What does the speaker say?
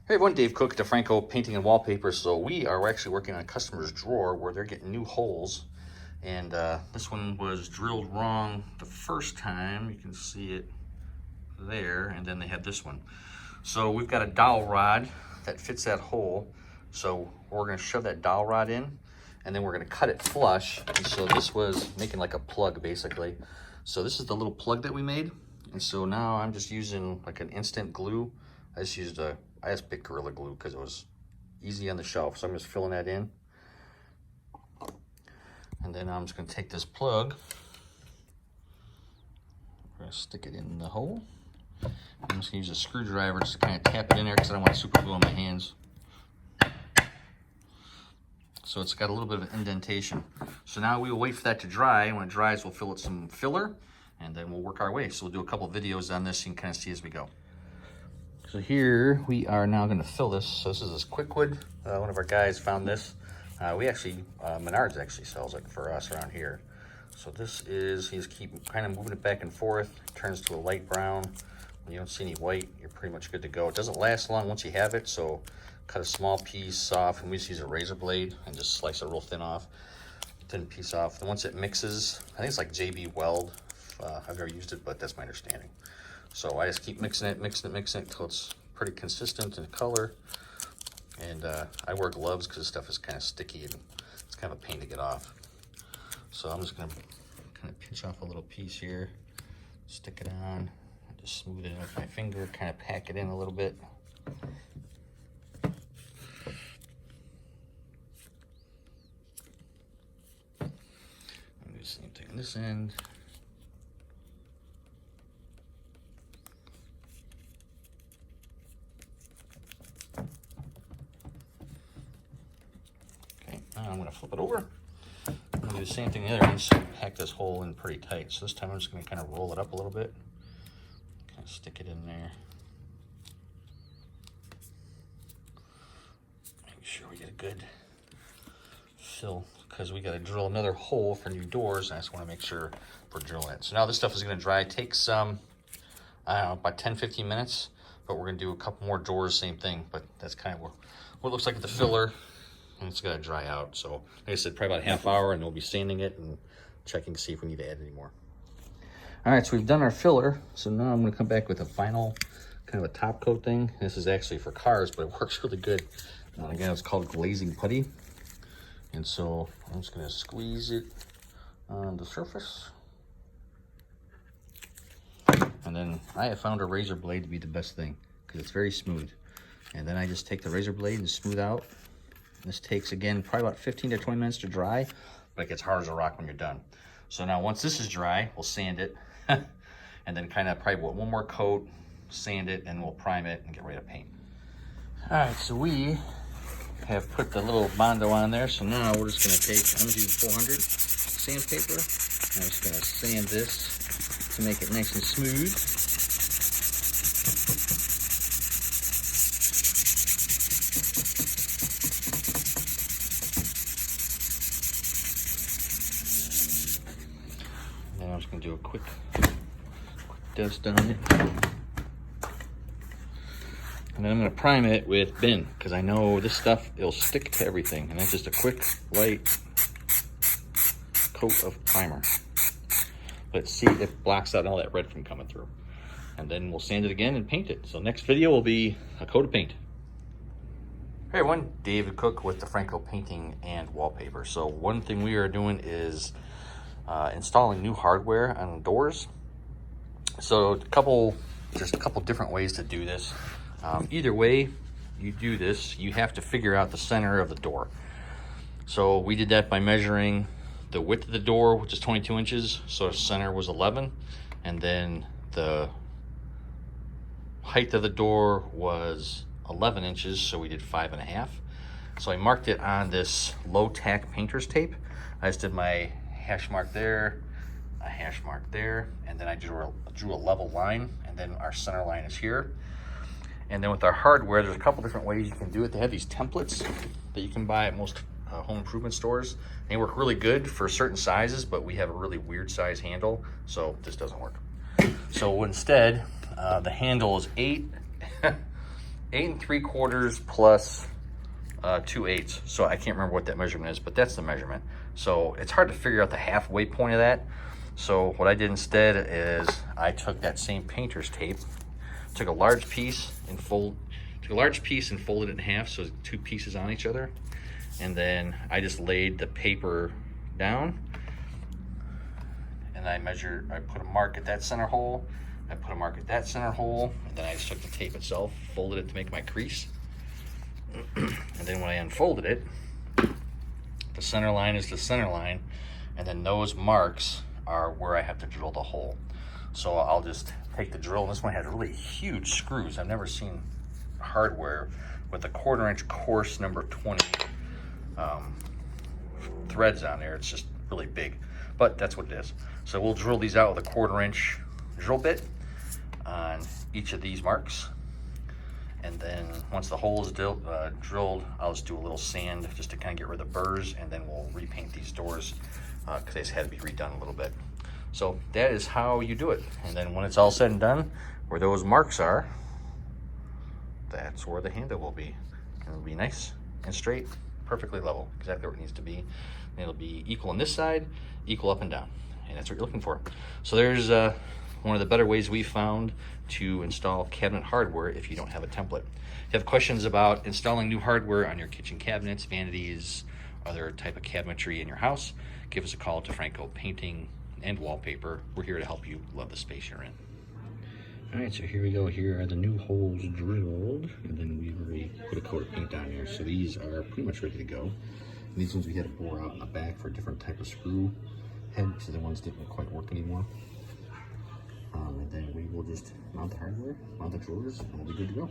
Hey everyone, Dave Cook, DeFranco Painting and Wallpaper. So we are actually working on a customer's drawer where they're getting new holes. And this one was drilled wrong the first time. You can see it there. And then they had this one. So we've got a dowel rod that fits that hole. So we're going to shove that dowel rod in. And then we're going to cut it flush. And so this was making like a plug basically. So this is the little plug that we made. And so now I'm just using like an instant glue. I just picked Gorilla Glue because it was easy on the shelf. So I'm just filling that in. And then I'm just going to take this plug. We're going to stick it in the hole. I'm just going to use a screwdriver just to kind of tap it in there because I don't want super glue on my hands. So it's got a little bit of an indentation. So now we will wait for that to dry. When it dries, we'll fill it some filler and then we'll work our way. So we'll do a couple videos on this so you can kind of see as we go. So here we are now going to fill this. So this is this Quickwood. One of our guys found this. Menards actually sells it for us around here. So this is, he's keep kind of moving it back and forth. It turns to a light brown. When you don't see any white, you're pretty much good to go. It doesn't last long once you have it. So cut a small piece off, and we just use a razor blade and just slice it real thin piece off. And once it mixes, I think it's like JB Weld. I've never used it, but that's my understanding. So I just keep mixing it until it's pretty consistent in color. And I wear gloves because this stuff is kind of sticky and it's kind of a pain to get off. So I'm just gonna kind of pinch off a little piece here, stick it on, and just smooth it in with my finger, kind of pack it in a little bit. And do the same thing on this end. I'm going to flip it over. I'm going to do the same thing the other end, so pack this hole in pretty tight. So this time I'm just going to kind of roll it up a little bit. Kind of stick it in there. Make sure we get a good fill because we got to drill another hole for new doors. And I just want to make sure we're drilling it. So now this stuff is going to dry. It takes, I don't know, about 10-15 minutes. But we're going to do a couple more doors, same thing. But that's kind of what it looks like with the filler. And it's got to dry out. So like I said, probably about a half hour, and we'll be sanding it and checking to see if we need to add any more. All right, so we've done our filler. So now I'm going to come back with a final kind of a top coat thing. This is actually for cars, but it works really good. Again, it's called glazing putty. And so I'm just going to squeeze it on the surface. And then I have found a razor blade to be the best thing because it's very smooth. And then I just take the razor blade and smooth out. This takes, again, probably about 15 to 20 minutes to dry, but it gets hard as a rock when you're done. So now once this is dry, we'll sand it, and then kind of probably one more coat, sand it, and we'll prime it and get ready to paint. All right, so we have put the little Bondo on there, so now we're just going to take, I'm using 400 sandpaper, and I'm just going to sand this to make it nice and smooth. I'm just going to do a quick dust on it. And then I'm going to prime it with bin, because I know this stuff, it'll stick to everything. And that's just a quick, light coat of primer. Let's see if it blocks out all that red from coming through. And then we'll sand it again and paint it. So next video will be a coat of paint. Hey everyone, David Cook with DeFranco Painting and Wallpaper. So one thing we are doing is installing new hardware on doors. So just a couple different ways to do this. Either way you do this, you have to figure out the center of the door. So we did that by measuring the width of the door, which is 22 inches. So center was 11. And then the height of the door was 11 inches. So we did 5.5. So I marked it on this low tack painter's tape. I just did my hash mark there, a hash mark there, and then I drew a level line, and then our center line is here. And then with our hardware, there's a couple different ways you can do it. They have these templates that you can buy at most home improvement stores. They work really good for certain sizes, but we have a really weird size handle, so this doesn't work. So instead, the handle is 8 8 3/4 plus 2/8. So I can't remember what that measurement is, but that's the measurement. So it's hard to figure out the halfway point of that. So what I did instead is I took that same painter's tape, took a large piece and folded it in half, so 2 pieces on each other, and then I just laid the paper down, and I put a mark at that center hole, I put a mark at that center hole, and then I just took the tape itself, folded it to make my crease, and then when I unfolded it, the center line is the center line, and then those marks are where I have to drill the hole. So I'll just take the drill, and this one has really huge screws. I've never seen hardware with a 1/4 inch coarse number 20 threads on there. It's just really big, but that's what it is. So we'll drill these out with a 1/4 inch drill bit on each of these marks, and then once the hole is drilled, I'll just do a little sand just to kind of get rid of the burrs, and then we'll repaint these doors because they just had to be redone a little bit. So that is how you do it. And then when it's all said and done, where those marks are, that's where the handle will be. And it'll be nice and straight, perfectly level, exactly where it needs to be. And it'll be equal on this side, equal up and down. And that's what you're looking for. So there's one of the better ways we found to install cabinet hardware if you don't have a template. If you have questions about installing new hardware on your kitchen cabinets, vanities, other type of cabinetry in your house, give us a call to Franco Painting and Wallpaper. We're here to help you love the space you're in. All right, so here we go. Here are the new holes drilled, and then we've already put a coat of paint on there. So these are pretty much ready to go. And these ones we had to bore out in the back for a different type of screw head, so the ones didn't quite work anymore. And then we will just mount the hardware, mount the drawers, and we'll be good to go.